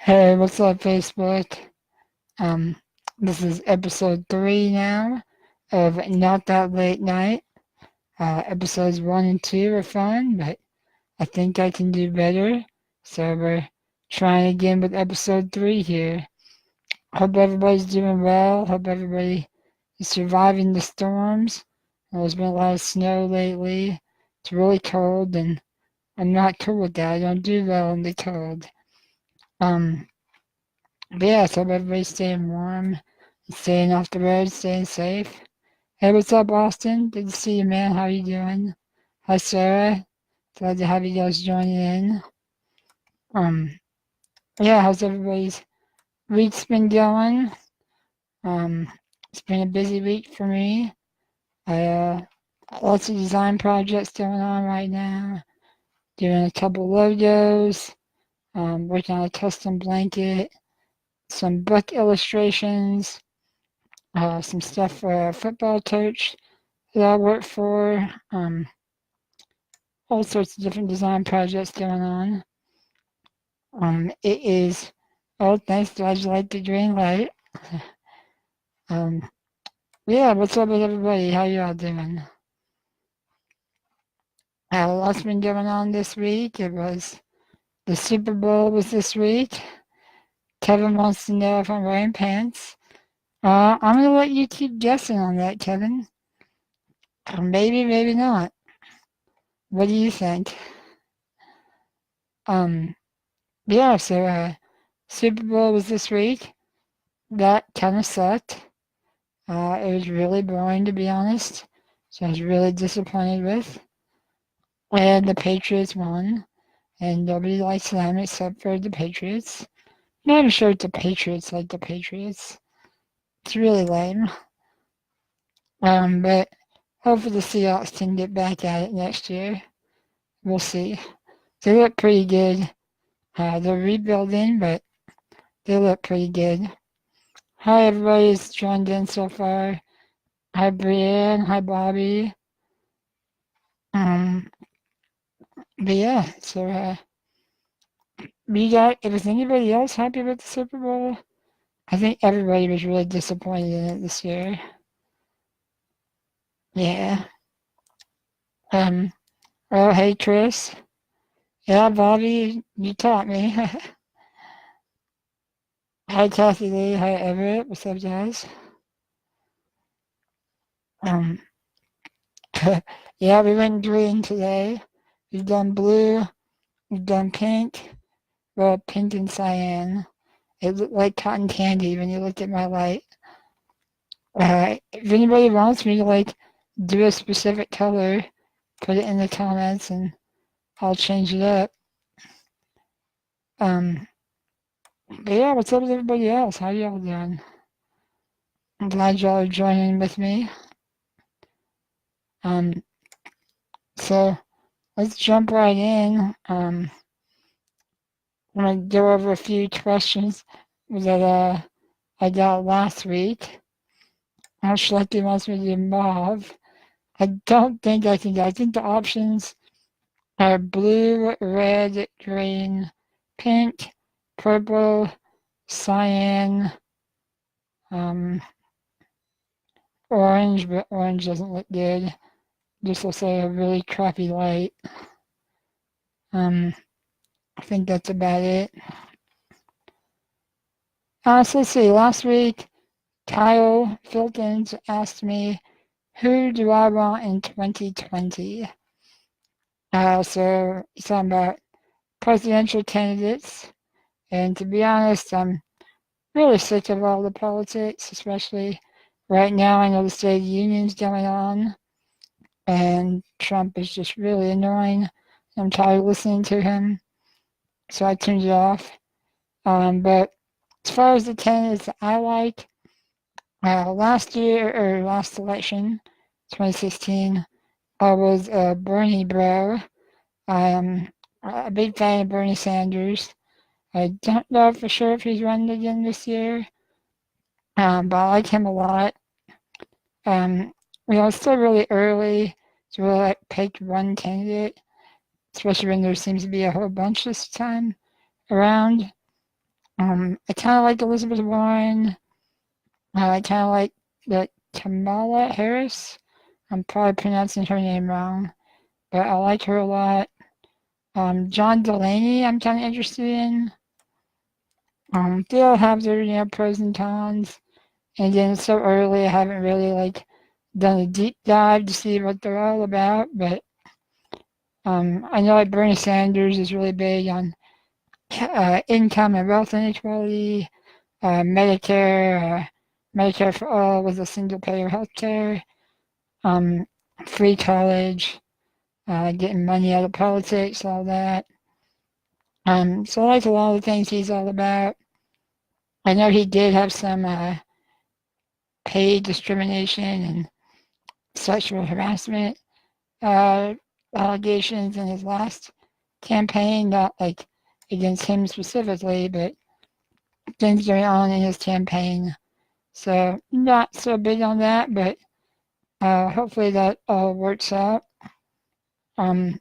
Hey, what's up, Facebook? Um, this is episode 3 now of Not That Late Night. Episodes 1 and 2 are fun, but I think I can do better. So we're trying again with episode 3 here. Hope everybody's doing well. Hope everybody is surviving the storms. There's been a lot of snow lately. It's really cold, and I'm not cool with that. I don't do well in the cold. Um, But yeah, so everybody's staying warm, staying off the road, staying safe. Hey, what's up, Austin? Good to see you, man. How you doing? Hi, Sarah. Glad to have you guys joining in. Um, yeah, how's everybody's week's been going? Um, it's been a busy week for me. I lots of design projects going on right now. Doing a couple logos. Working on a custom blanket. Some book illustrations. Some stuff for a football coach that I work for. All sorts of different design projects going on. It is, oh, thanks, glad you like the green light. um, yeah, what's up with everybody? How y'all doing? Lots been going on this week. It was, the Super Bowl was this week. Kevin wants to know if I'm wearing pants. I'm gonna let you keep guessing on that, Kevin. Maybe, maybe not. What do you think? Um, yeah, so Super Bowl was this week. That kind of sucked. It was really boring, to be honest. So I was really disappointed with. And the Patriots won, and nobody likes them except for the Patriots. Not even sure if the Patriots like the Patriots. It's really lame. But hopefully the Seahawks can get back at it next year. We'll see. They look pretty good. They're rebuilding, but they look pretty good. Hi, everybody's joined in so far. Hi, Brienne. Hi, Bobby. Um, but yeah, so was anybody else happy with the Super Bowl? I think everybody was really disappointed in it this year. Yeah. Um, oh, hey, Chris. Yeah, Bobby, you taught me. Hi, Kathy Lee. Hi, Everett. What's up, guys? Um, yeah, we went green today. We've done blue. We've done pink. Well, pink and cyan. It looked like cotton candy when you looked at my light. If anybody wants me to do a specific color, put it in the comments and I'll change it up. Um, but yeah, what's up with everybody else? How y'all doing? I'm glad y'all are joining with me. Um, so let's jump right in. I'm gonna go over a few questions that I got last week. How Schlecky wants me to do mauve. I don't think I can do. I think the options are blue, red, green, pink, purple, cyan, um, orange, but orange doesn't look good. This will say a really crappy light. I think that's about it. So let's see, last week, Kyle Filkins asked me, who do I want in 2020? So he's talking about presidential candidates. And to be honest, I'm really sick of all the politics, especially right now. I know the State of the Union's going on, and Trump is just really annoying. I'm tired of listening to him, so I tuned it off. But as far as the candidates I like, last year or last election, 2016, I was Bernie bro. I'm a big fan of Bernie Sanders. I don't know for sure if he's running again this year, but I like him a lot. It's still really early to really pick one candidate, especially when there seems to be a whole bunch this time around. I kind of like Elizabeth Warren. I kind of like the Kamala Harris. I'm probably pronouncing her name wrong, but I like her a lot. John Delaney, I'm kind of interested in. They all have their pros and cons. And again, it's so early, I haven't really done a deep dive to see what they're all about. But I know like Bernie Sanders is really big on income and wealth inequality, Medicare for all with a single payer healthcare, um, free college, getting money out of politics, all that. So I like a lot of the things he's all about. I know he did have some paid discrimination and sexual harassment uh, allegations in his last campaign, not like against him specifically, but things going on in his campaign. So not so big on that, but hopefully that all works out. Um,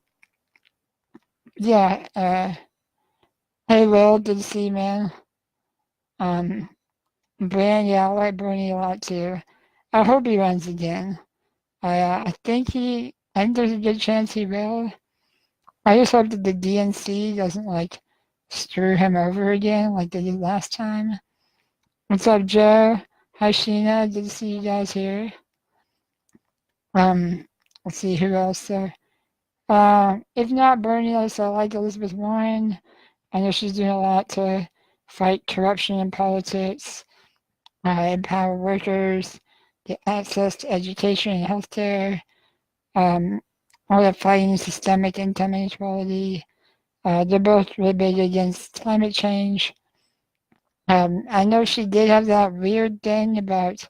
yeah. Hey, Will, good to see you, man. Um, Brian, yeah, I like Bernie a lot too. I hope he runs again. I think there's a good chance he will. I just hope that the DNC doesn't screw him over again like they did last time. What's up, Joe? Hi, Sheena. Good to see you guys here. Um, let's see who else there. If not Bernie, I like Elizabeth Warren. I know she's doing a lot to fight corruption in politics, empower workers, get access to education and healthcare, um, all that fighting systemic income inequality. They're both really big against climate change. I know she did have that weird thing about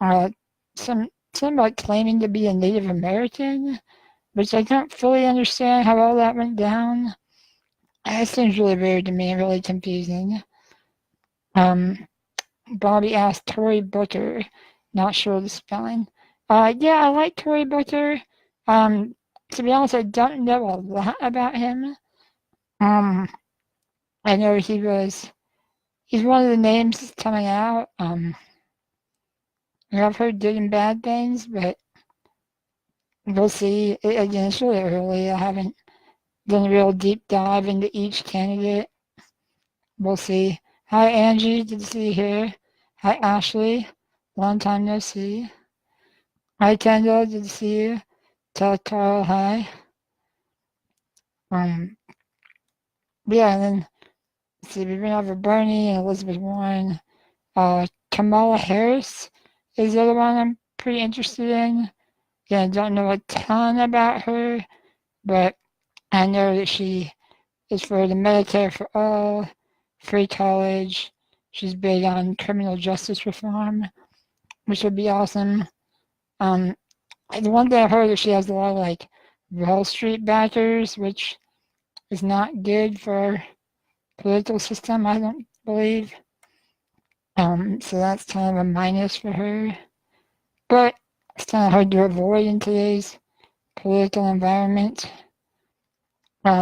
uh, some something about claiming to be a Native American, which I don't fully understand how all that went down. That seems really weird to me and really confusing. Um, Bobby asked Tory Booker, not sure the spelling. Yeah, I like Tory Booker. Um, to be honest, I don't know a lot about him. Um, I know he's one of the names that's coming out. I've heard good and bad things, but we'll see. Again, it's really early. I haven't done a real deep dive into each candidate. We'll see. Hi, Angie. Good to see you here. Hi, Ashley. Long time no see. Hi, Kendall. Good to see you. Tell Carl hi. Um, yeah, and then let's see. We've been over Bernie and Elizabeth Warren. Kamala Harris is the other one I'm pretty interested in. Yeah, I don't know a ton about her, but I know that she is for the Medicare for all, free college. She's big on criminal justice reform, which would be awesome. Um, the one thing I've heard is she has a lot of Wall Street backers, which is not good for political system, I don't believe. So that's kind of a minus for her. But it's kind of hard to avoid in today's political environment.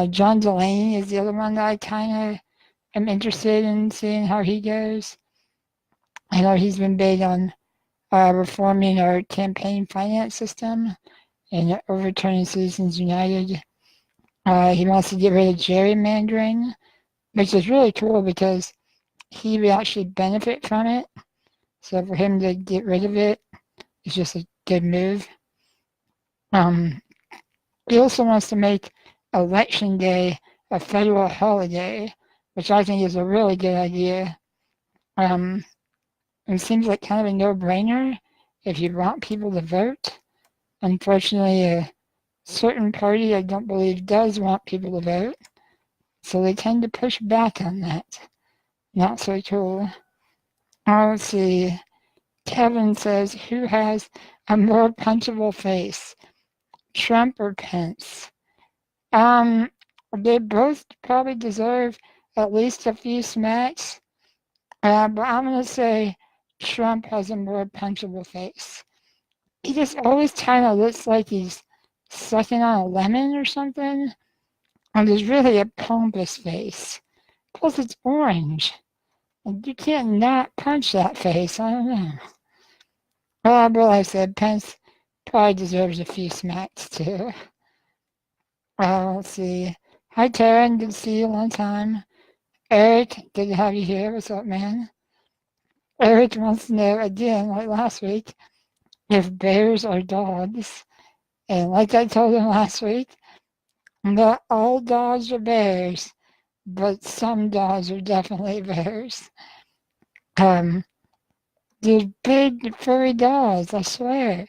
John Delaney is the other one that I kind of am interested in seeing how he goes. I know he's been big on reforming our campaign finance system and overturning Citizens United. He wants to get rid of gerrymandering, which is really cool because he would actually benefit from it. So for him to get rid of it is just a good move. Um, he also wants to make Election Day a federal holiday, which I think is a really good idea. It seems like kind of a no-brainer if you want people to vote. Unfortunately, a certain party I don't believe does want people to vote, so they tend to push back on that. Not so cool. Let's see. Kevin says, who has a more punchable face, Trump or Pence? They both probably deserve at least a few smacks, but I'm going to say Trump has a more punchable face. He just always kind of looks like he's sucking on a lemon or something, and there's really a pompous face. Plus, it's orange. And you can't not punch that face. I don't know. Well, but like I said, Pence probably deserves a few smacks too. Let's see. Hi, Taryn. Good to see you. Long time. Eric, good to have you here. What's up, man? Eric wants to know again, like last week, if bears are dogs. And like I told him last week, not all dogs are bears, but some dogs are definitely bears. Um, these big furry dogs, I swear,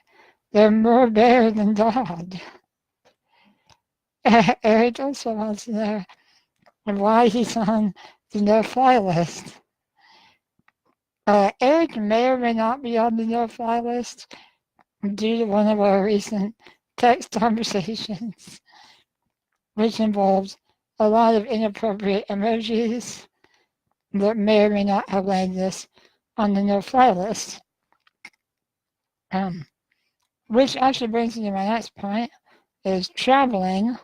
they're more bear than dog. Eric also wants to know why he's on the no-fly list. Eric may or may not be on the no-fly list due to one of our recent text conversations, which involves a lot of inappropriate emojis that may or may not have landed us on the no-fly list. Which actually brings me to my next point, is traveling.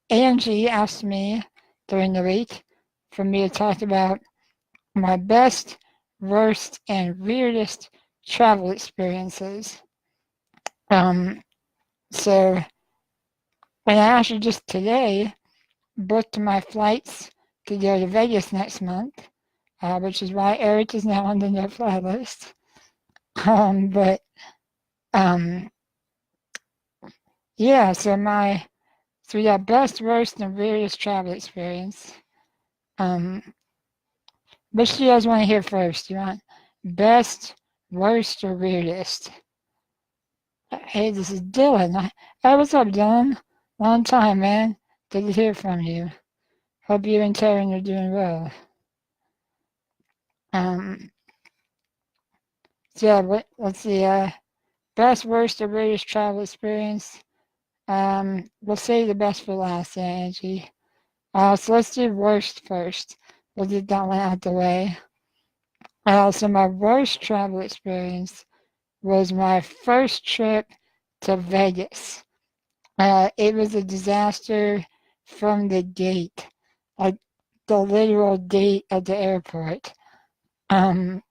Angie asked me during the week for me to talk about my best, worst, and weirdest travel experiences. So, and I actually just today booked my flights to go to Vegas next month, which is why Eric is now on the no-fly list. But yeah, so we got best, worst, and weirdest travel experience. Which do you guys want to hear first? You want best, worst, or weirdest? Hey, this is Dylan. Hey, what's up, Dylan? Long time, man. Good to hear from you. Hope you and Taryn are doing well. So yeah, let's see. Best, worst, or weirdest travel experience. We'll save the best for last, Angie. So let's do worst first. We'll get that one out the way. So my worst travel experience was my first trip to Vegas. It was a disaster from the gate, like the literal gate of the airport. So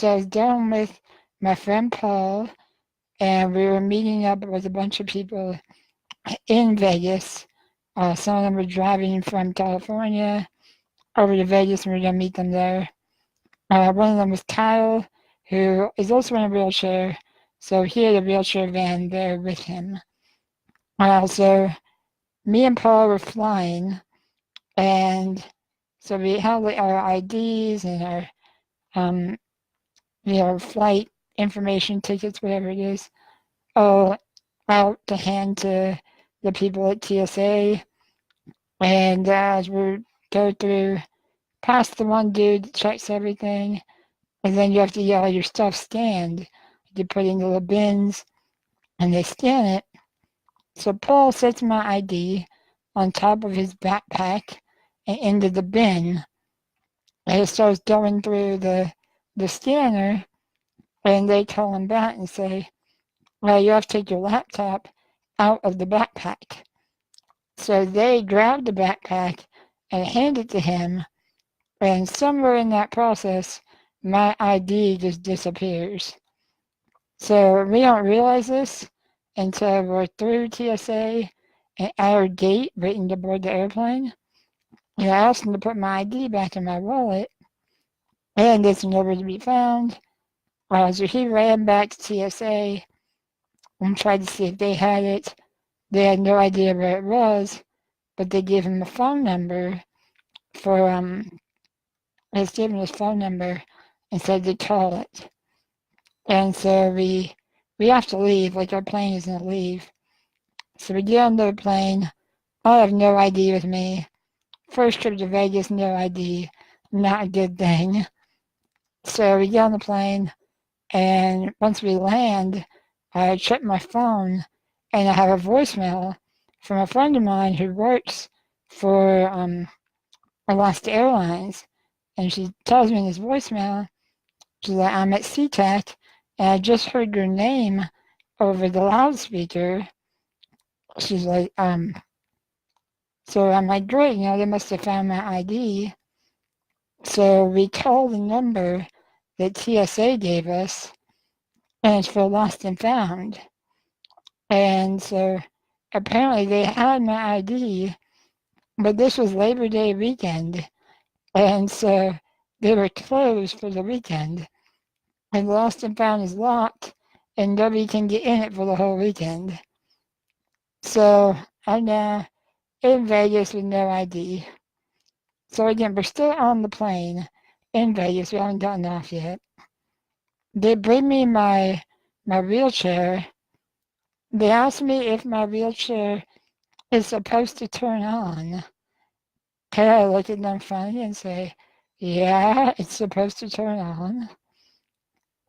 I was going with my friend Paul, and we were meeting up with a bunch of people in Vegas. Some of them were driving from California over to Vegas, and we were going to meet them there. One of them was Kyle, who is also in a wheelchair, so he had a wheelchair van there with him. So me and Paul were flying, and so we had our IDs and our flight information, tickets, whatever it is, all out to hand to the people at TSA. And as we go through, past the one dude that checks everything, and then you have to get all your stuff scanned. You put in the little bins, and they scan it. So Paul sets my ID on top of his backpack and into the bin, and it starts going through the scanner, and they call him back and say, well, you have to take your laptop out of the backpack. So they grab the backpack and hand it to him, and somewhere in that process, my ID just disappears. So we don't realize this until we're through TSA and at our gate waiting to board the airplane. And I asked him to put my ID back in my wallet, and it's nowhere to be found. So he ran back to TSA and tried to see if they had it. They had no idea where it was, but they gave him a phone number for they gave him his phone number and said to call it. And so we have to leave, like our plane is gonna leave. So we get on the plane. I have no ID with me. First trip to Vegas, no ID. Not a good thing. So we get on the plane, and once we land, I check my phone, and I have a voicemail from a friend of mine who works for Alaska Airlines, and she tells me in this voicemail, she's like, I'm at SeaTac, and I just heard your name over the loudspeaker. She's like, so I'm like, great, they must have found my ID. So we called the number that TSA gave us, and it's for lost and found. And so apparently they had my ID, but this was Labor Day weekend, and so they were closed for the weekend. And lost and found is locked, and nobody can get in it for the whole weekend. So I'm now in Vegas with no ID. So again, we're still on the plane in Vegas. We haven't gotten off yet. They bring me my wheelchair. They asked me if my wheelchair is supposed to turn on. Can I look at them funny and say, yeah, it's supposed to turn on?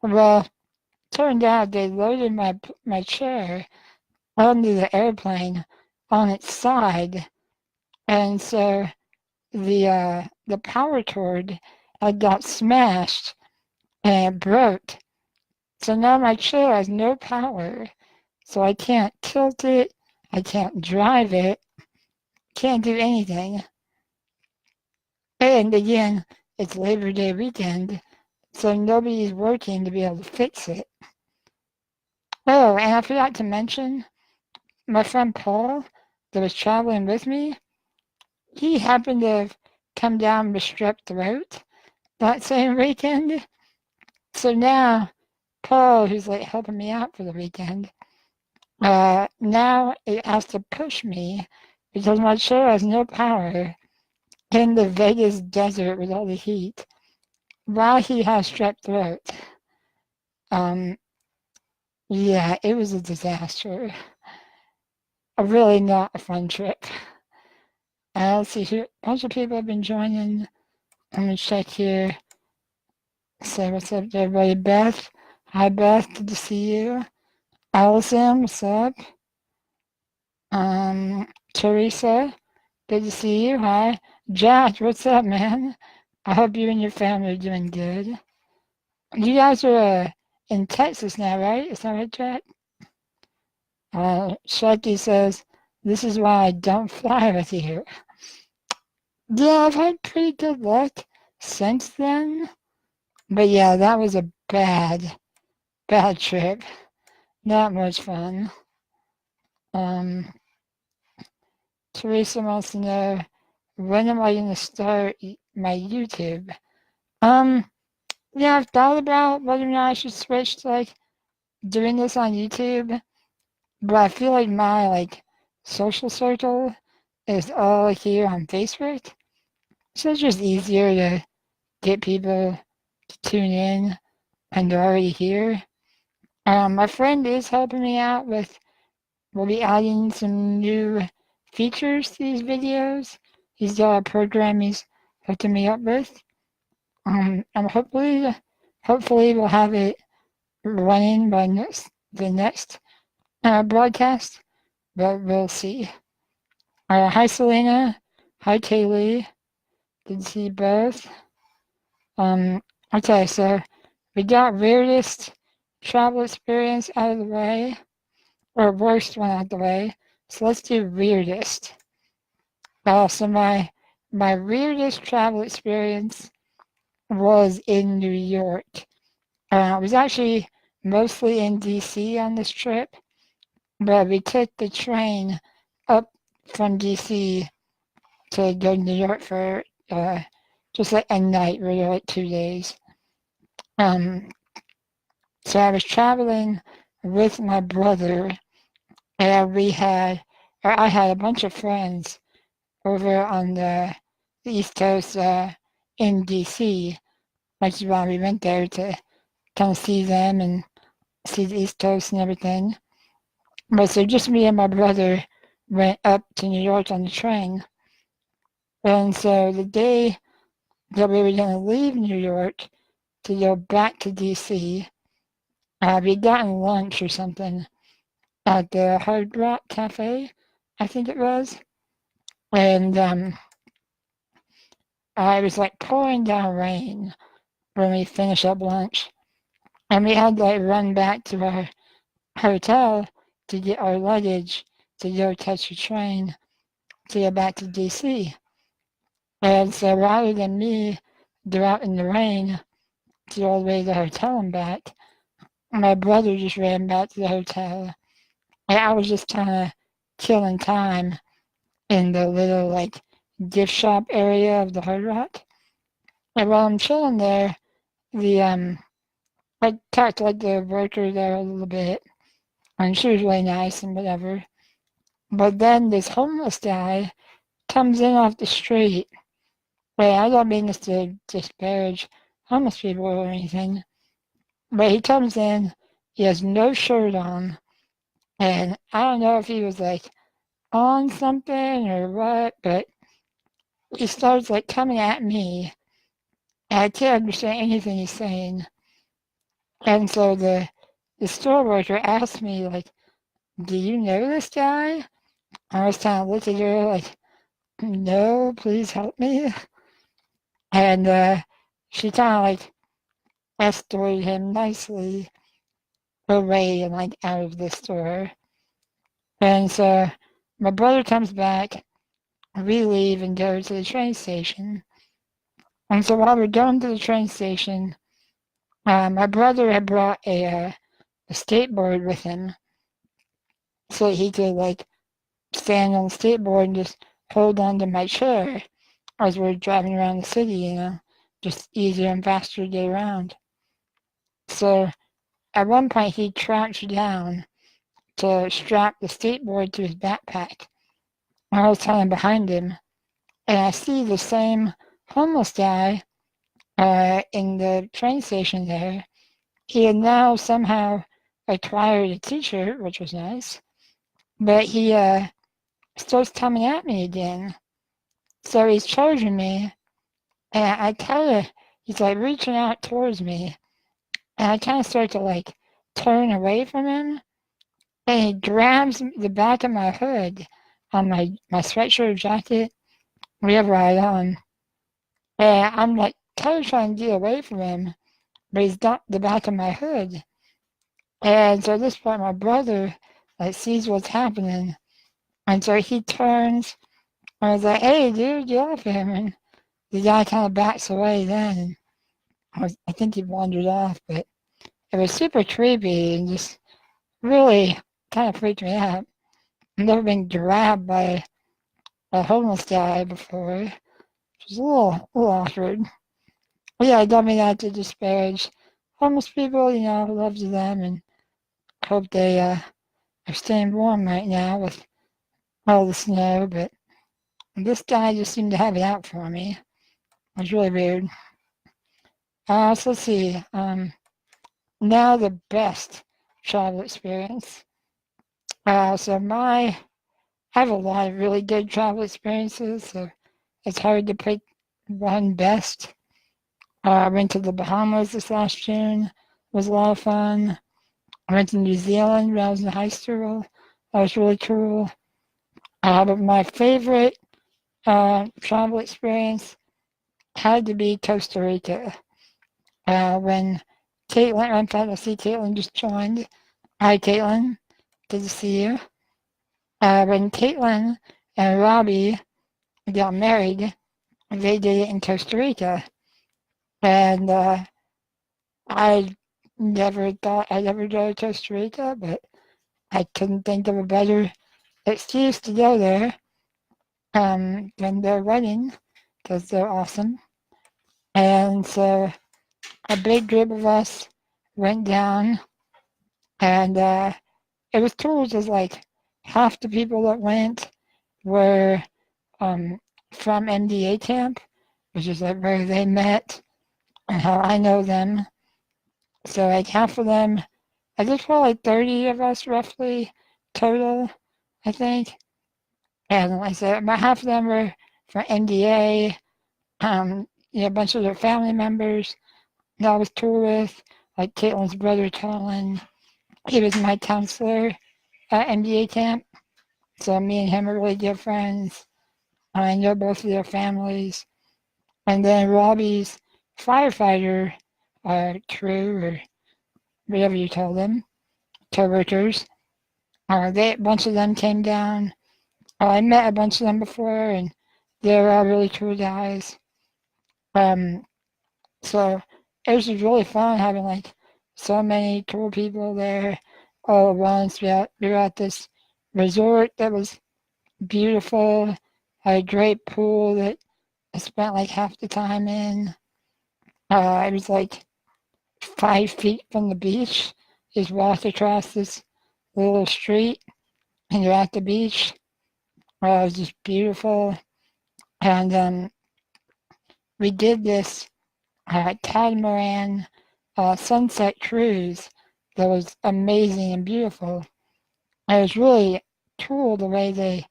Well, turned out they loaded my chair onto the airplane on its side, and so the power cord had got smashed and it broke. So now my chair has no power, so I can't tilt it, I can't drive it, can't do anything. And again, it's Labor Day weekend, so nobody's working to be able to fix it. Oh, and I forgot to mention, my friend Paul that was traveling with me, he happened to have come down with strep throat that same weekend. So now Paul, who's like helping me out for the weekend, now it has to push me because my chair has no power in the Vegas desert with all the heat while he has strep throat. Um, yeah, it was a disaster. Really not a fun trip. Let's see here. A bunch of people have been joining. Let me check here. Say what's up to everybody. Beth. Hi, Beth. Good to see you. Allison, what's up? Teresa. Good to see you. Hi. Jack, what's up, man? I hope you and your family are doing good. You guys are in Texas now, right? Is that right, Jack? Sharky says, this is why I don't fly with you. Yeah, I've had pretty good luck since then. But yeah, that was a bad trip. Not much fun. Um, Teresa wants to know, when am I going to start my YouTube? Um, yeah, I've thought about whether or not I should switch to like doing this on YouTube, but I feel like my like social circle is all here on Facebook, so it's just easier to get people to tune in and they're already here. My friend is helping me out with, we'll be adding some new features to these videos. He's got a program he's hooking me up with. And hopefully we'll have it running by the next broadcast, but we'll see. Hi, Selena. Hi, Kaylee. Good to see you both. Okay, so we got weirdest travel experience out of the way, or worst one out of the way. So let's do weirdest. So my weirdest travel experience was in New York. I was actually mostly in DC on this trip, but we took the train up from DC to go to New York for just like a night, really like 2 days. Um, so I was traveling with my brother, and I had a bunch of friends over on the East Coast in DC, which is why we went there to kind of see them and see the East Coast and everything. But so just me and my brother went up to New York on the train. And so the day that we were going to leave New York to go back to DC, we'd gotten lunch or something at the Hard Rock Cafe, I think it was. And it was like pouring down rain when we finished up lunch. And we had to like run back to our hotel to get our luggage to go catch a train to go back to DC. And so rather than me they're out in the rain to go all the way to the hotel and back. My brother just ran back to the hotel. And I was just kind of killing time in the little like gift shop area of the Hard Rock. And while I'm chilling there, the I talked to like the worker there a little bit, and she was really nice and whatever. But then this homeless guy comes in off the street. Wait, I don't mean this to disparage homeless people or anything, but he comes in, he has no shirt on, and I don't know if he was like on something or what, but he starts like coming at me, and I can't understand anything he's saying. And so the store worker asked me like, "Do you know this guy?" I was kind of looking at her like, "No, please help me." And she kind of like escorted him nicely away and like out of the store. And so my brother comes back, we leave and go to the train station. And so while we're going to the train station, my brother had brought a skateboard with him so he could like stand on the skateboard and just hold on to my chair as we're driving around the city, just easier and faster to get around. So at one point he crouched down to strap the skateboard to his backpack. I was kind of behind him, and I see the same homeless guy in the train station there. He had now somehow acquired a t-shirt, which was nice, but he starts coming at me again. So he's charging me, and I kind of, he's like reaching out towards me, and I kind of start to like turn away from him, and he grabs the back of my hood on my sweatshirt jacket, whatever I had on, and I'm like kind of trying to get away from him, but he's got the back of my hood. And so at this point, my brother like sees what's happening, and so he turns. And I was like, "Hey, dude, get off him!" And the guy kind of backs away. Then I think he wandered off, but it was super creepy and just really kind of freaked me out. I've never been grabbed by a homeless guy before, which was a little awkward. But yeah, I don't mean that to disparage homeless people. Love to them and hope they are staying warm right now with all the snow. But this guy just seemed to have it out for me. It was really weird. So let's see. Now the best travel experience. I have a lot of really good travel experiences, so it's hard to pick one best. I went to the Bahamas this last June. It was a lot of fun. I went to New Zealand when I was in high school. That was really cool. But my favorite travel experience had to be Costa Rica. When Caitlin, I'm glad to see Caitlin just joined. Hi, Caitlin. Good to see you. When Caitlin and Robbie got married, they did it in Costa Rica. And I never thought I'd ever go to Costa Rica, but I couldn't think of a better excuse to go there than their wedding because they're awesome. And so a big group of us went down, and it was cool because like half the people that went were from MDA camp, which is like where they met and how I know them. So like half of them, I think probably 30 of us roughly total, I think. And like I said, about half of them were from NDA, a bunch of their family members that I was cool with, like Caitlin's brother Colin. He was my counselor at NDA camp. So me and him are really good friends. I know both of their families. And then Robbie's firefighter crew, or whatever you call them, co-workers, a bunch of them came down. I met a bunch of them before, and they're all really cool guys. Um, So it was just really fun having like so many cool people there all at once. We were at this resort that was beautiful, had a great pool that I spent like half the time in. It was like 5 feet from the beach. You just walk across this little street and you're at the beach. It was just beautiful. And we did this catamaran sunset cruise that was amazing and beautiful. And it was really cool the way they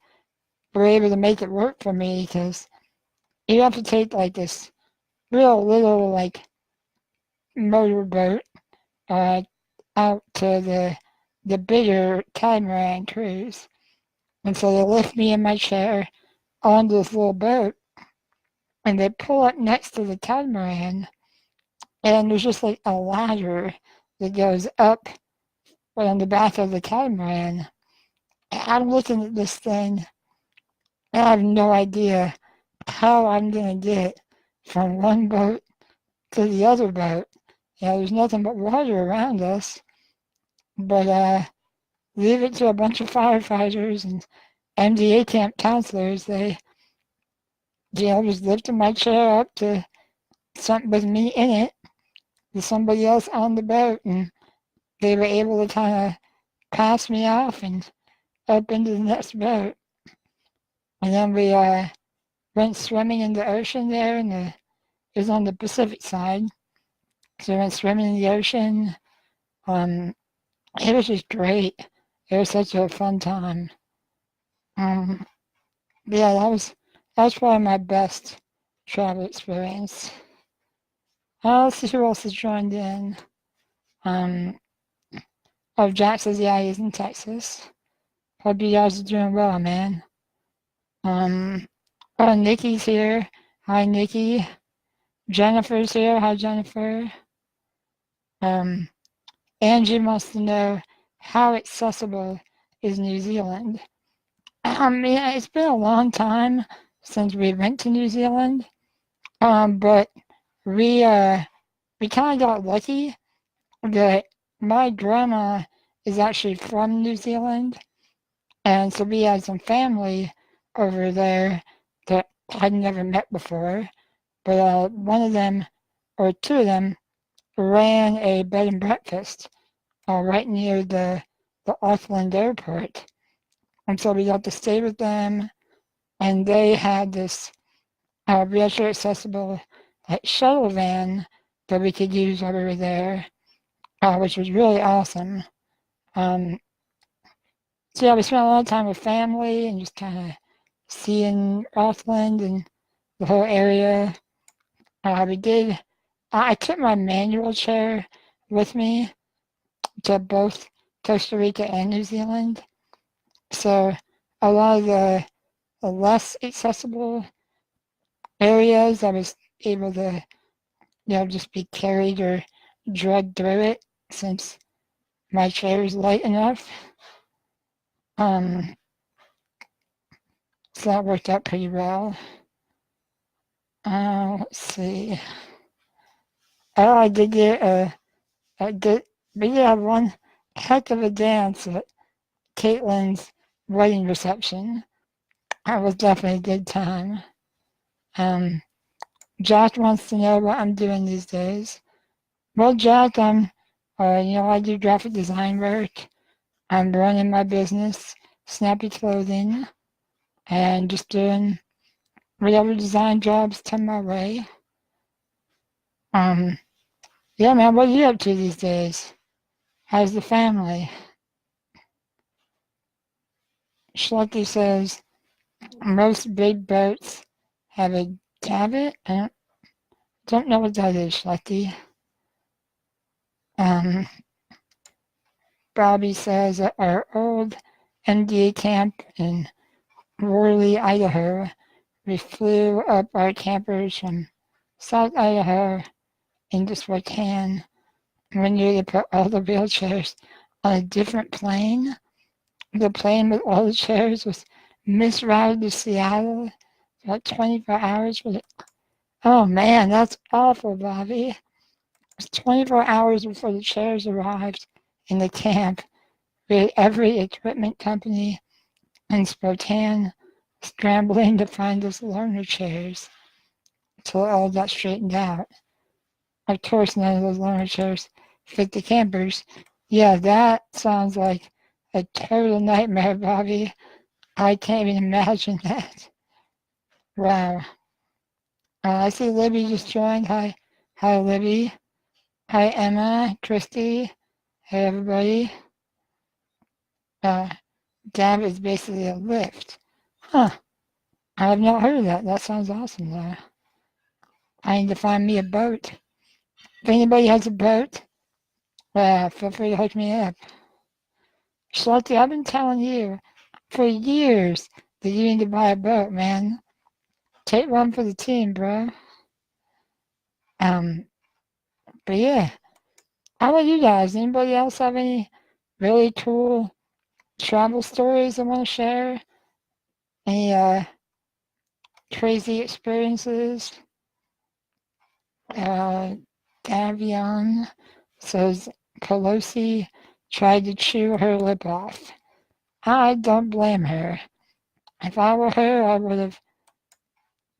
were able to make it work for me because you have to take like this real little like motorboat uh, out to the bigger catamaran cruise. And so they lift me in my chair onto this little boat and they pull up next to the catamaran and there's just like a ladder that goes up on the back of the catamaran. And I'm looking at this thing and I have no idea how I'm gonna get from one boat to the other boat. There's nothing but water around us. But leave it to a bunch of firefighters and MDA camp counselors. They, just lifted my chair up to something with me in it, with somebody else on the boat, and they were able to kind of pass me off and up into the next boat. And then we went swimming in the ocean there, and it was on the Pacific side. So we went swimming in the ocean. Um, it was just great. It was such a fun time. Um, yeah, that's probably my best travel experience. Let's see who else has joined in. Um, Jack says, yeah, he's in Texas. Hope you guys are doing well, man. Um, Nikki's here. Hi, Nikki. Jennifer's here. Hi, Jennifer. Um, Angie wants to know how accessible is New Zealand. Yeah, it's been a long time since we went to New Zealand, but we we kind of got lucky that my grandma is actually from New Zealand, and so we had some family over there that I'd never met before. But one of them, or two of them, ran a bed and breakfast right near the Auckland airport, and so we got to stay with them, and they had this wheelchair accessible like shuttle van that we could use while we were there, which was really awesome. Um, so yeah, we spent a lot of time with family and just kind of seeing Auckland and the whole area. We did. I took my manual chair with me to both Costa Rica and New Zealand. So a lot of the less accessible areas, I was able to, just be carried or dragged through it since my chair is light enough. So that worked out pretty well. Let's see. Oh, I did get we did have one heck of a dance at Caitlin's wedding reception. That was definitely a good time. Um, Jack wants to know what I'm doing these days. Well, Jack, I do graphic design work. I'm running my business, Snappy Clothing, and just doing whatever design jobs come my way. Yeah, man, what are you up to these days? How's the family? Schlucky says most big boats have a davit. I don't know what that is, Schlucky. Um, Bobby says at our old NDA camp in Worley, Idaho, we flew up our campers from South Idaho into Spokane. We knew to put all the wheelchairs on a different plane. The plane with all the chairs was misrouted to Seattle. About 24 hours, but Oh man, that's awful, Bobby. It was 24 hours before the chairs arrived in the camp, with every equipment company in Spokane scrambling to find us loaner chairs until it all got straightened out. Of course, none of those loaner chairs fit the campers. Yeah, that sounds like a total nightmare, Bobby. I can't even imagine that. Wow. I see Libby just joined. Hi, Libby. Hi, Emma, Christy. Hey, everybody. Uh, Dab is basically a lift. Huh. I have not heard of that. That sounds awesome, though. I need to find me a boat. If anybody has a boat, feel free to hook me up. Slutty, I've been telling you for years that you need to buy a boat, man. Take one for the team, bro. Um, but yeah. How about you guys? Anybody else have any really cool travel stories I want to share? Any crazy experiences? Davion says Pelosi tried to chew her lip off. I don't blame her. If I were her, I would have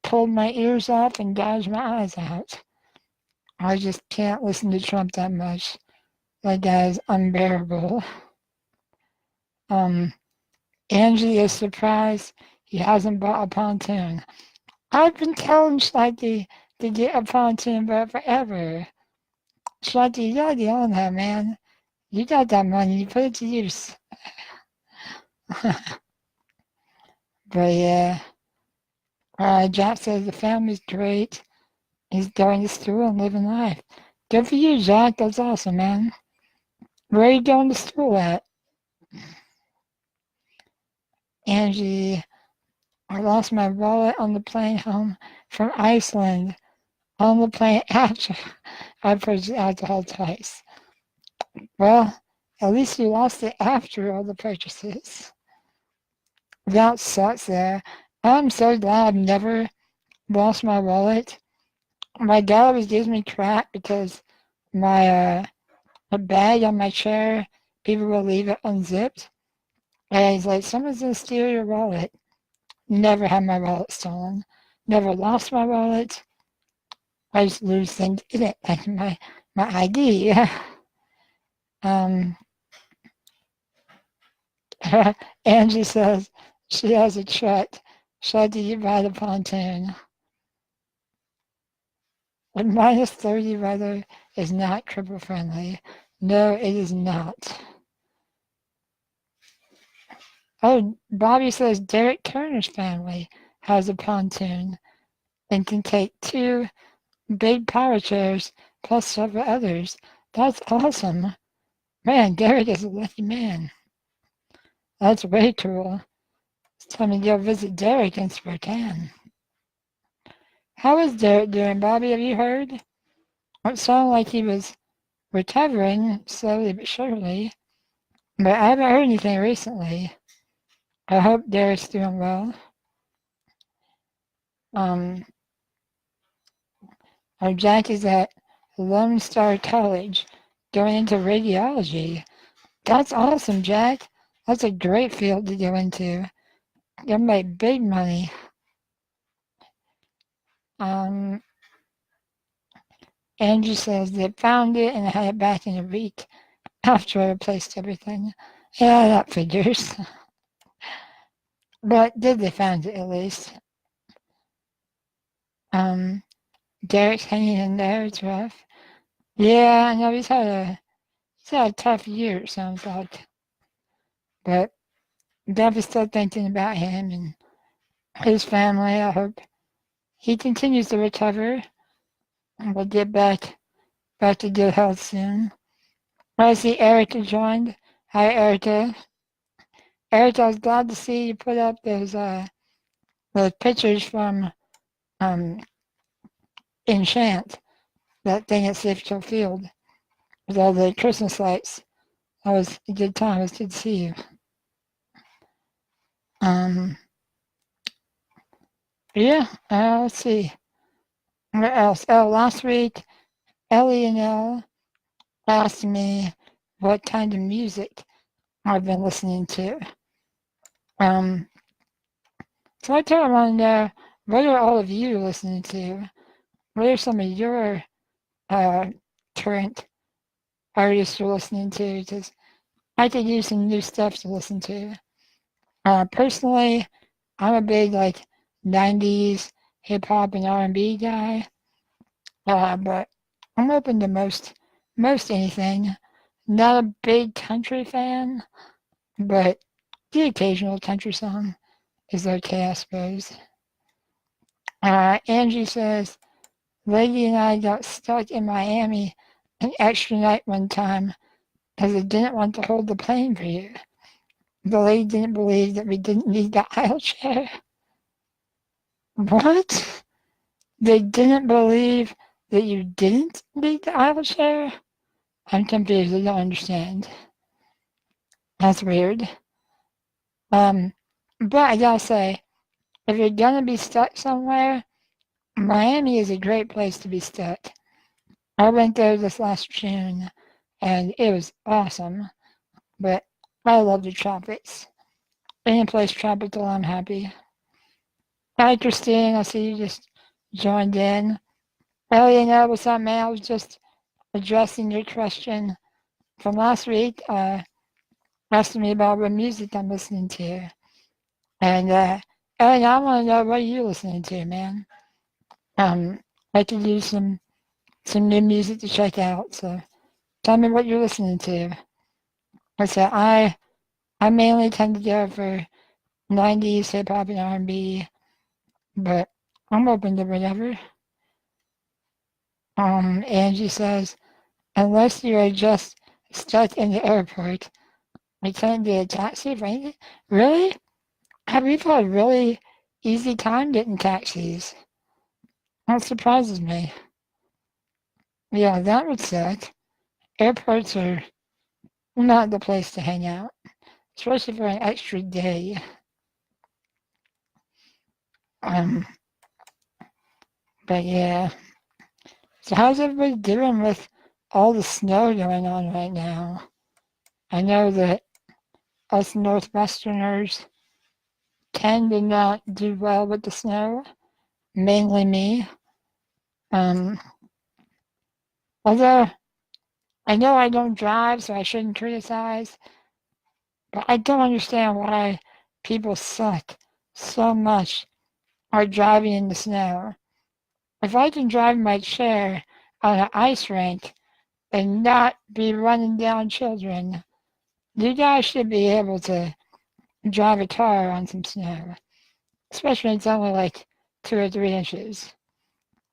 pulled my ears off and gouged my eyes out. I just can't listen to Trump that much. That guy is unbearable. Um, Angie is surprised he hasn't bought a pontoon. I've been telling Schlecky to get a pontoon boat forever. Schlecky, you gotta get on that, man. You got that money, you put it to use. But yeah, Jack says the family's great. He's going to school and living life. Good for you, Jack. That's awesome, man. Where are you going to school at? Angie, I lost my wallet on the plane home from Iceland. On the plane after I purchased alcohol twice. Well, at least you lost it after all the purchases. That sucks there. I'm so glad I've never lost my wallet. My dad always gives me crap because my bag on my chair, people will leave it unzipped. And he's like, someone's gonna steal your wallet. Never had my wallet stolen. Never lost my wallet. I just lose things in it, like my ID. um, Angie says she has a truck. Should you buy the pontoon? And -30 weather is not cripple friendly. No, it is not. Oh, Bobby says Derek Turner's family has a pontoon and can take 2 big power chairs plus several others. That's awesome. Man, Derek is a lucky man. That's way cool. It's time to go visit Derek in Spokane. How is Derek doing, Bobby? Have you heard? It sounded like he was recovering slowly but surely, but I haven't heard anything recently. I hope Derek's doing well. Um, Jack is at Lone Star College going into radiology. That's awesome, Jack. That's a great field to go into. You'll make big money. Um, Andrew says they found it and had it back in a week after I replaced everything. Yeah, that figures. But did they find it at least? Um, Derek's hanging in there. It's rough. Yeah, I know he's had a tough year. It sounds like, but Deb is still thinking about him and his family. I hope he continues to recover and will get back to good health soon. I see Erica joined. Hi, Erica. Erica, I was glad to see you put up those pictures from um, Enchant, that thing at Safeco Field with all the Christmas lights. That was a good time. It was good to see you. Um, yeah, let's see. What else? Oh, last week, Ellie and Elle asked me what kind of music I've been listening to. Um, so I told them I want to know, what are all of you listening to? What are some of your uh, current artists you're listening to? Because I could use some new stuff to listen to. Personally, I'm a big like '90s hip hop and R&B guy, but I'm open to most anything. Not a big country fan, but the occasional country song is okay, I suppose. Angie says, Lady and I got stuck in Miami an extra night one time because I didn't want to hold the plane for you. The lady didn't believe that we didn't need the aisle chair. What? They didn't believe that you didn't need the aisle chair? I'm confused. I don't understand. That's weird. Um, but I gotta say, if you're gonna be stuck somewhere, Miami is a great place to be stuck. I went there this last June, and it was awesome. But I love the tropics. Any place tropical, I'm happy. Hi, Christine. I see you just joined in. Oh, what's up, man? I was just addressing your question from last week, asking me about what music I'm listening to. And Ellie, I want to know what you listening to, man. Um, I could use some new music to check out. So tell me what you're listening to. I said I mainly tend to go for '90s hip hop and R&B, but I'm open to whatever. Angie says, unless you are just stuck in the airport, I can't get a taxi for anything. Really? Have you had a really easy time getting taxis? That surprises me. Yeah, that would suck. Airports are not the place to hang out, especially for an extra day. Um, but yeah. So how's everybody doing with all the snow going on right now? I know that us Northwesterners tend to not do well with the snow, mainly me. Um, although I know I don't drive, so I shouldn't criticize, but I don't understand why people suck so much are driving in the snow. If I can drive my chair on an ice rink and not be running down children, you guys should be able to drive a car on some snow, especially when it's only like 2 or 3 inches.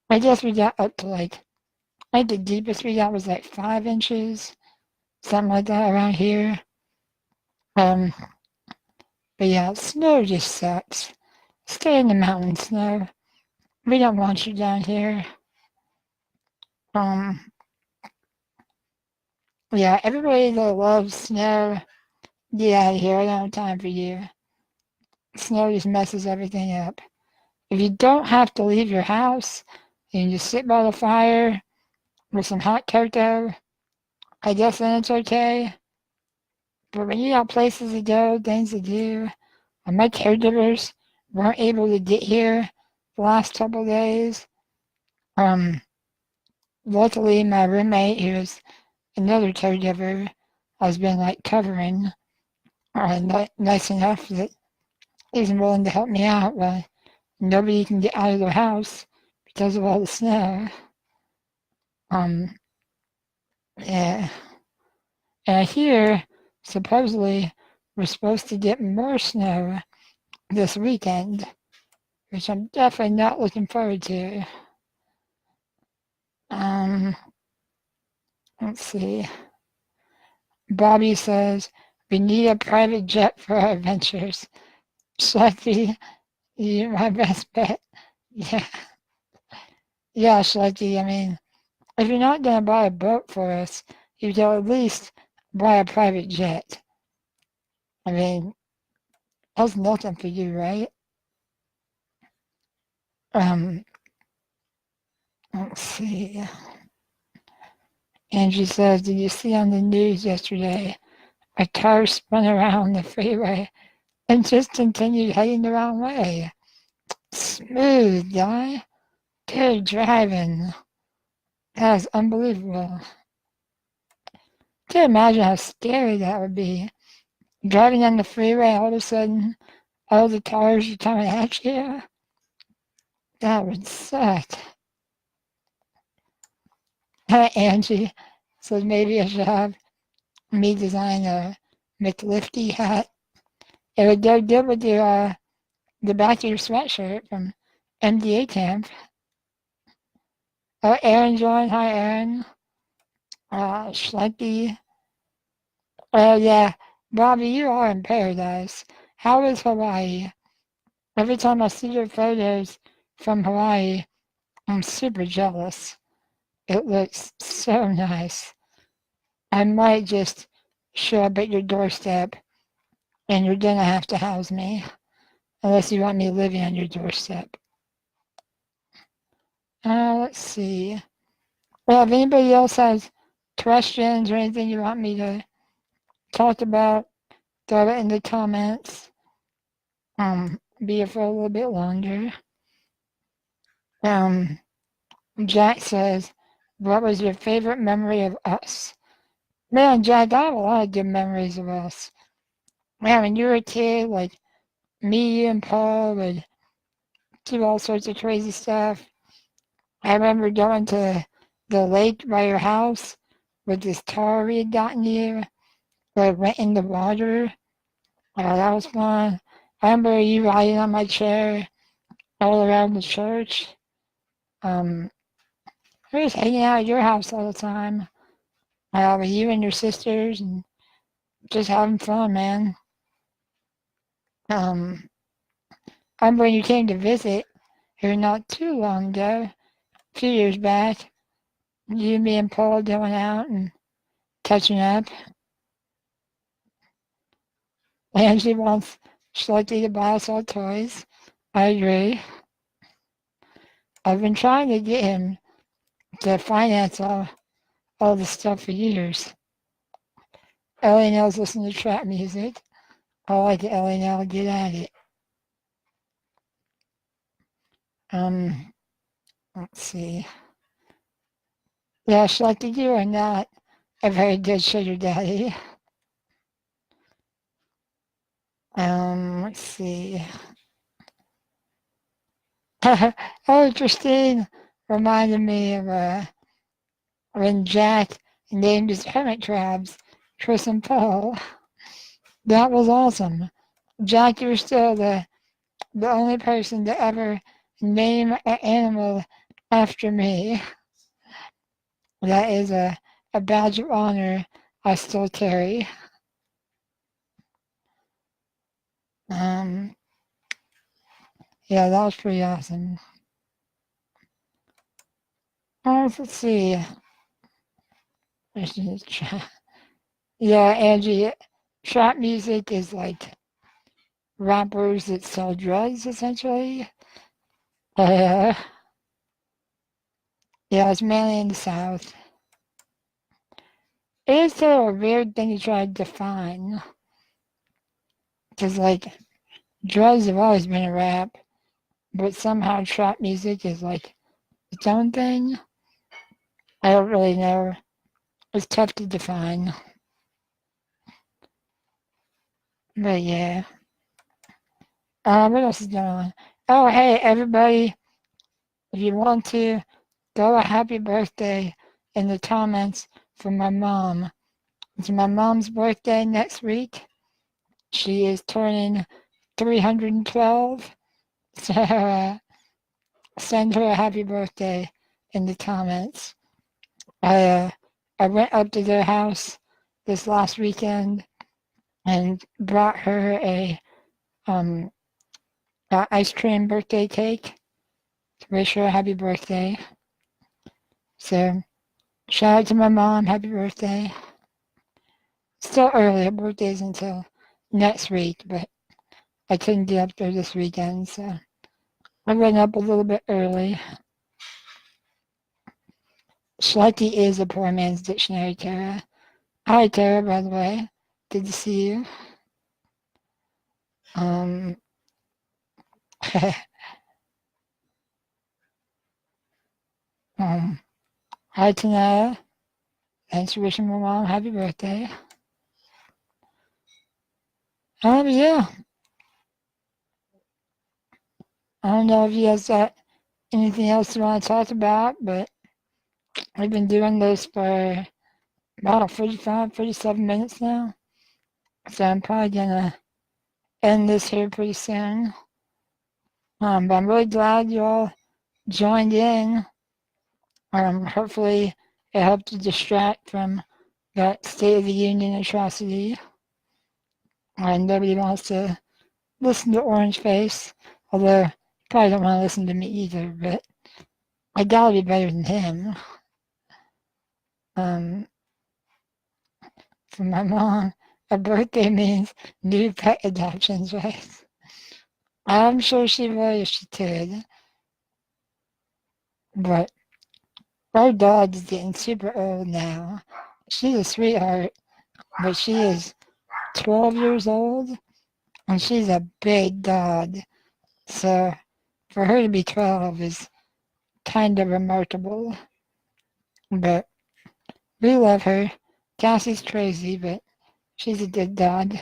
I guess we got up to like, I think the deepest we got was like 5 inches, something like that around here. Um, but yeah, snow just sucks. Stay in the mountains, snow. We don't want you down here. Um, yeah, everybody that loves snow, get out of here. I don't have time for you. Snow just messes everything up. If you don't have to leave your house and you just sit by the fire with some hot cocoa, I guess then it's okay. But when you got places to go, things to do, and my caregivers weren't able to get here the last couple of days, um, luckily my roommate, who's another caregiver, has been like covering nice enough that he's willing to help me out while nobody can get out of their house because of all the snow. Um, yeah. And I hear supposedly we're supposed to get more snow this weekend, which I'm definitely not looking forward to. Um, let's see. Bobby says we need a private jet for our adventures. Schlecky, you're my best bet. Yeah, yeah, Schlecky. I mean, if you're not gonna buy a boat for us, you can at least buy a private jet. I mean, that's nothing for you, right? Um, Let's see. Angie says, did you see on the news yesterday a car spun around the freeway and just continued heading the wrong way? Smooth, guy. Good driving. That is unbelievable. Can you imagine how scary that would be? Driving on the freeway, all of a sudden, all the cars are coming at you. That would suck. Angie says maybe I should have me design a McLifty hat. It would go good with the back of your sweatshirt from MDA camp. Oh, Aaron joined. Hi, Aaron. Schleppy. Oh, yeah. Bobby, you are in paradise. How is Hawaii? Every time I see your photos from Hawaii, I'm super jealous. It looks so nice. I might just show up at your doorstep and you're gonna have to house me unless you want me living on your doorstep. Let's see. Well, if anybody else has questions or anything you want me to talk about, throw it in the comments. Be here for a little bit longer. Um, Jack says, what was your favorite memory of us? Man, Jack, I have a lot of good memories of us. Man, when you were a kid, like me and Paul would do all sorts of crazy stuff. I remember going to the lake by your house with this car we had gotten you. We went in the water. That was fun. I remember you riding on my chair all around the church. I was hanging out at your house all the time with you and your sisters and just having fun, man. I remember when you came to visit here not too long ago, a few years back, you, me, and Paul going out and catching up. Angie wants Schlecky to buy us all toys. I agree. I've been trying to get him to finance all this stuff for years. Ellie Nell's listening to trap music. I like it, Ellie Nell, get at it. Let's see. Yeah, Schlecky, you are not a very good sugar daddy. Let's see. Oh, Christine reminded me of when Jack named his hermit crabs Chris and Paul. That was awesome. Jack, you're still the only person to ever name an animal after me. That is a badge of honor I still carry. Um, yeah, that was pretty awesome. Let's see. Yeah, Angie, trap music is like rappers that sell drugs, essentially. Uh, yeah, it's mainly in the South. It is sort of a weird thing to try to define. Because, like, drugs have always been a rap, but somehow trap music is like its own thing. I don't really know. It's tough to define. But yeah. What else is going on? Oh, hey, everybody, if you want to, throw a happy birthday in the comments for my mom. It's my mom's birthday next week. She is turning 312. So send her a happy birthday in the comments. I went up to their house this last weekend and brought her um, a ice cream birthday cake to wish her a happy birthday. So shout out to my mom, happy birthday. Still early, her birthday's until next week, but I couldn't get up there this weekend, so I went up a little bit early. Schlecky is a poor man's dictionary, Tara. Hi, Tara, by the way. Good to see you. Um, um, hi, Tanaya. Thanks for wishing my mom happy birthday. Yeah. I don't know if you guys got anything else you want to talk about, but we've been doing this for about 45, 37 minutes now. So I'm probably gonna end this here pretty soon. But I'm really glad you all joined in. Hopefully it helped to distract from that State of the Union atrocity. And nobody wants to listen to Orange Face, although you probably don't want to listen to me either, but I gotta be better than him. Um, for my mom, a birthday means new pet adoptions, right? I'm sure she would if she could, but our dog is getting super old now. She's a sweetheart, but she is 12 years old, and she's a big dog. So for her to be 12 is kind of remarkable, but we love her. Cassie's crazy, but she's a good dog.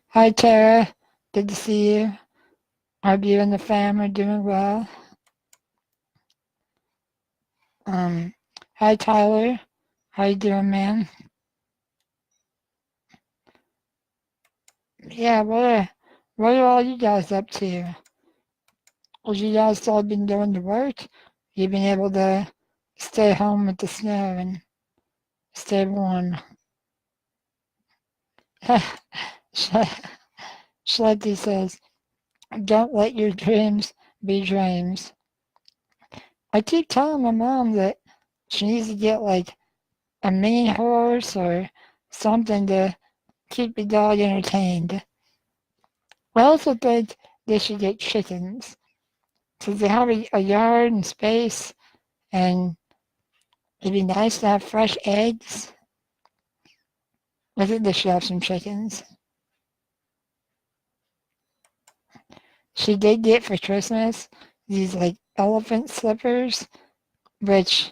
Hi, Tara. Good to see you. Hope you and the fam are doing well. Um, Hi, Tyler. How you doing, man? Yeah, what are all you guys up to? Well, you guys all been going to work? You've been able to stay home with the snow and stay warm. Shleddy says, don't let your dreams be dreams. I keep telling my mom that she needs to get like a mini horse or something to keep the dog entertained. I also think they should get chickens because they have a yard and space, and it'd be nice to have fresh eggs. I think they should have some chickens. She did get for Christmas these like elephant slippers, which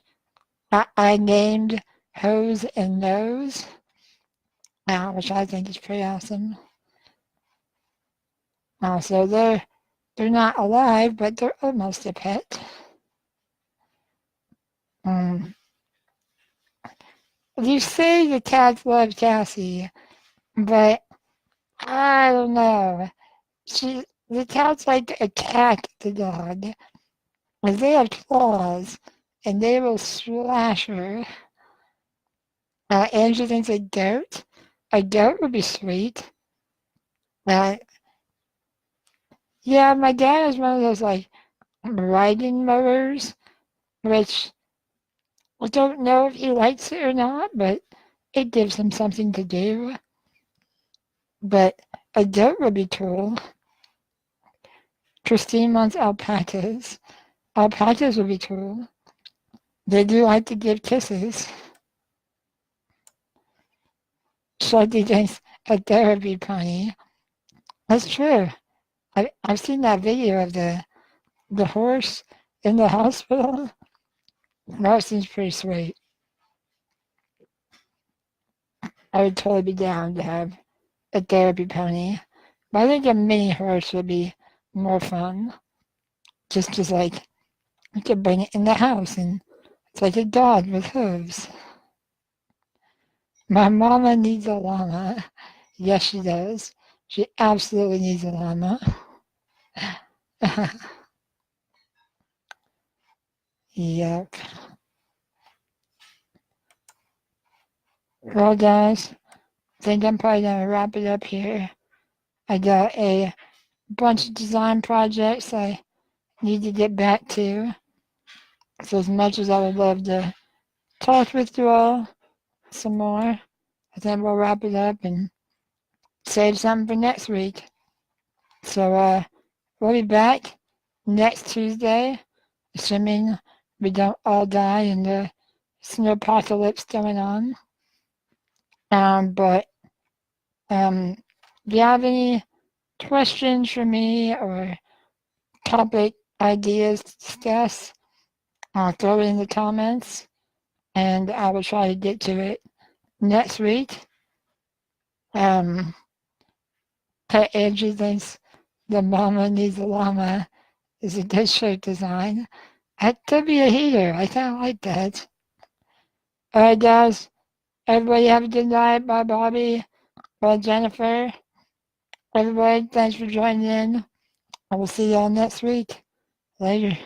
I named Hose and Nose, which I think is pretty awesome. So they're not alive, but they're almost a pet. Um, you say the cats love Cassie, but I don't know. The cats like to attack the dog, because they have claws, and they will slash her. Angie thinks a goat would be sweet. Uh, yeah, my dad has one of those like riding mowers, which I don't know if he likes it or not, but it gives him something to do. But a goat would be cool. Christine wants alpacas. Alpacas would be cool. They do like to give kisses. Shorty thinks a therapy pony. That's true. I've seen that video of the horse in the hospital. That seems pretty sweet. I would totally be down to have a therapy pony. But I think a mini horse would be more fun. Just as like you could bring it in the house and it's like a dog with hooves. My mama needs a llama. Yes, she does. She absolutely needs a llama. Yep. Well, guys, I think I'm probably gonna wrap it up here. I got a bunch of design projects I need to get back to. So as much as I would love to talk with you all some more, I think we'll wrap it up and save something for next week. So we'll be back next Tuesday, assuming we don't all die in the snowpocalypse going on. But if you have any questions for me or topic ideas to discuss, throw it in the comments and I will try to get to it next week. Pet Angie thinks the mama needs a llama is a good shirt design. That could be a heater. I kind of like that. All right, guys. Everybody have a good night. Bye, Bobby. Bye, Jennifer. Everybody, thanks for joining in. I will see y'all next week. Later.